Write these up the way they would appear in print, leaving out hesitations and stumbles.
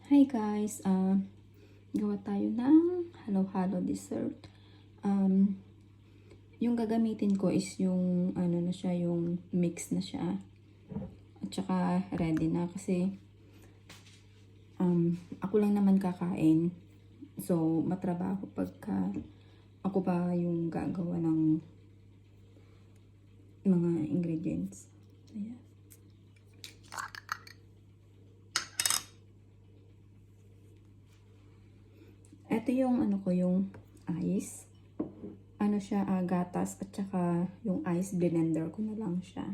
Hi guys, gawa tayo ng halo-halo dessert. Yung gagamitin ko is yung ano na siya, yung mix na siya. At saka ready na kasi ako lang naman kakain. So matrabaho pagka ako pa yung gagawa ng mga ingredients. Ayan. Ito yung ano ko, yung ice. Ano siya, gatas at saka yung ice blender ko na lang siya.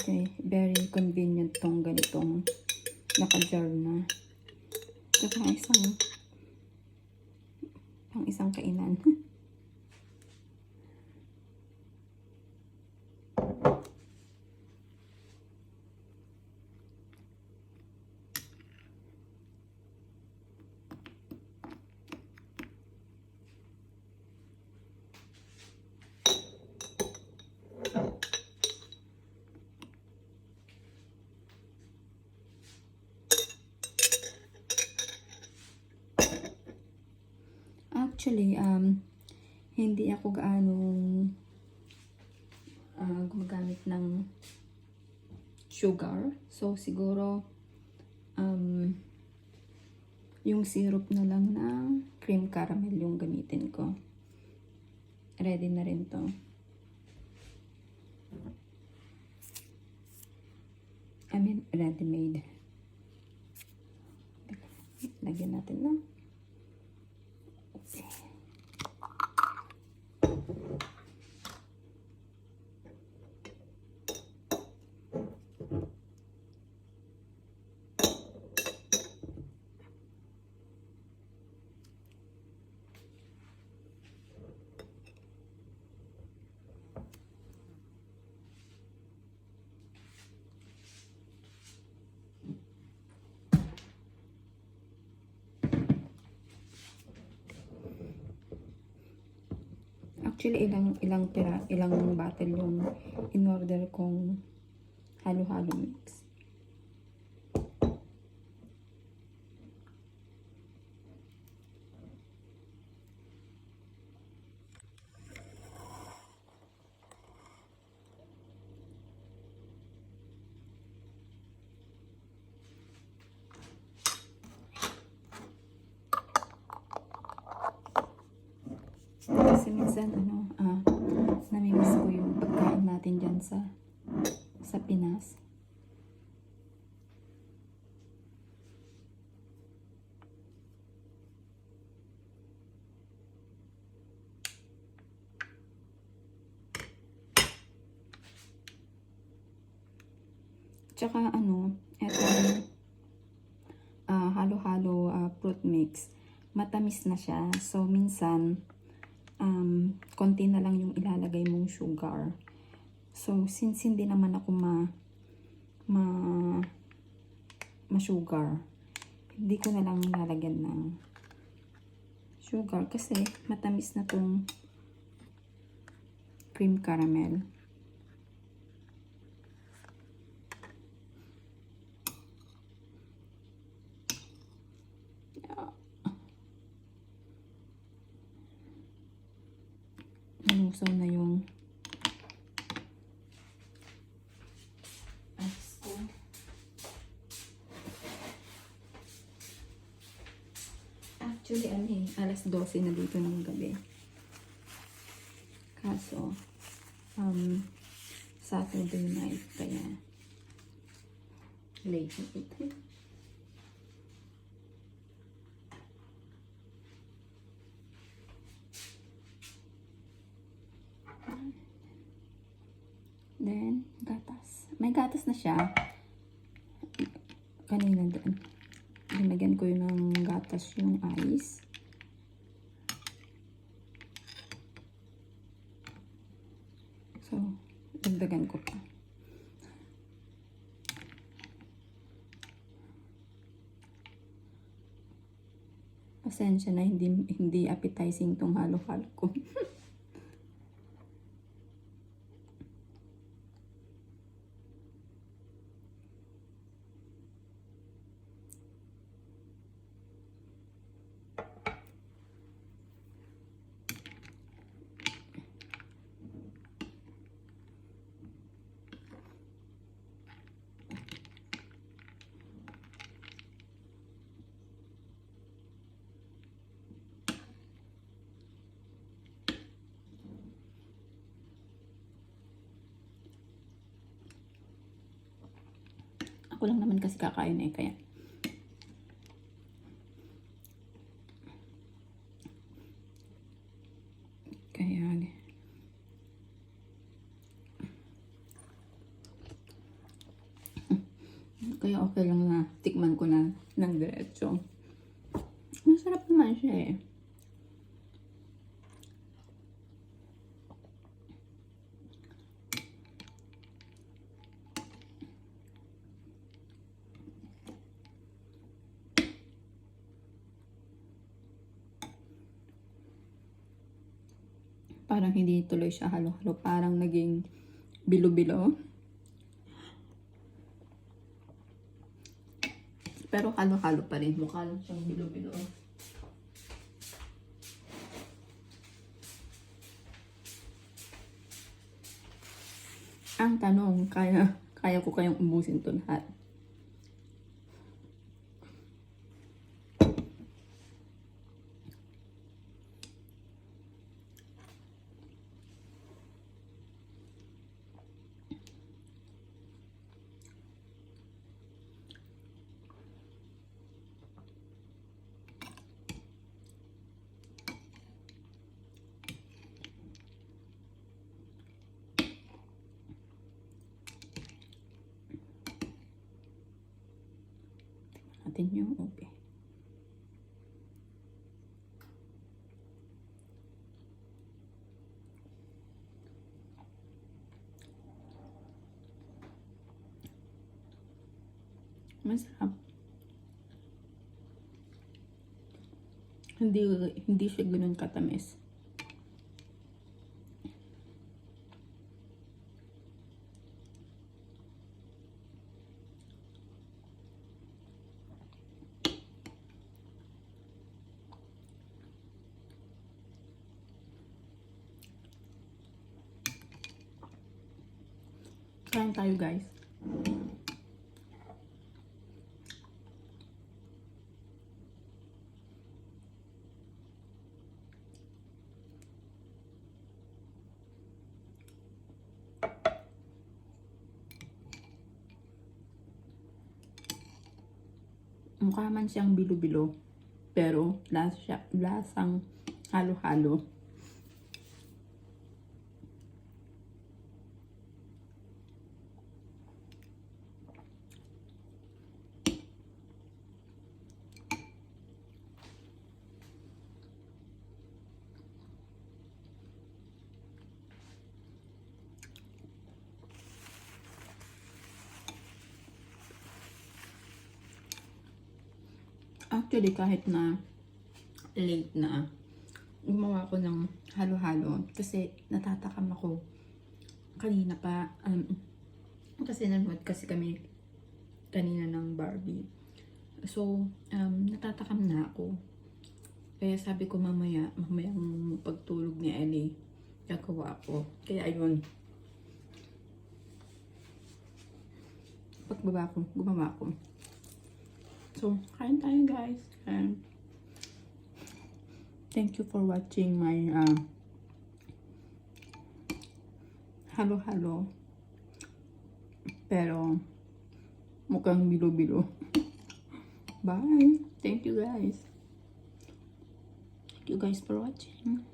Okay, very convenient tong ganitong naka-jar na. Saka pang isang kainan. Actually, hindi ako gaanong gumagamit ng sugar. So, siguro, yung syrup na lang ng cream caramel yung gamitin ko. Ready na rin to. I mean, ready-made. Lagyan natin na. Okay. Actually, ilang bottle yung in-order kong halo-halo mix. Kasi minsan, namimiss ko yung pagkain natin dyan sa Pinas. Tsaka etong halo-halo fruit mix, matamis na siya. So, minsan, konti na lang yung ilalagay mong sugar. So, since hindi naman ako ma-sugar, hindi ko na lang lalagyan ng sugar kasi matamis na tong cream caramel. Nalusaw na yung ice ko. Actually, alas 12 na dito ng gabi. Kaso, Saturday night, kaya late na ito. gatas. May gatas na siya. Kanina doon. Dinagyan ko yun ng gatas yung ice. So, dagdagan ko pa. Pasensya na, hindi appetizing tong halo-halo ko. Ako lang naman kasi kakain eh, kaya. Kaya okay lang na tikman ko na ng diretso. Masarap naman siya eh. Parang hindi tuloy siya halo-halo. Parang naging bilo-bilo. Pero halo-halo pa rin. Mukha lang siyang bilo-bilo. Ang tanong, kaya ko kayang ubusin ito lahat. Natin yung ube. Masarap. Hindi siya ganun katamis. Kain tayo guys. Mukha man siyang bilo-bilo, pero lasang halo-halo. Actually, kahit na late na, gumawa ko ng halo-halo kasi natatakam ako kanina pa. Kasi nanood kasi kami kanina ng Barbie. So, natatakam na ako. Kaya sabi ko mamayang pagtulog ni Ellie, gagawa ako. Kaya ayun. Pagbaba ko, gumawa ko. So, kain tayo guys. And thank you for watching my halo-halo. Pero mukhang bilo-bilo. Bye. Thank you guys. Thank you guys for watching.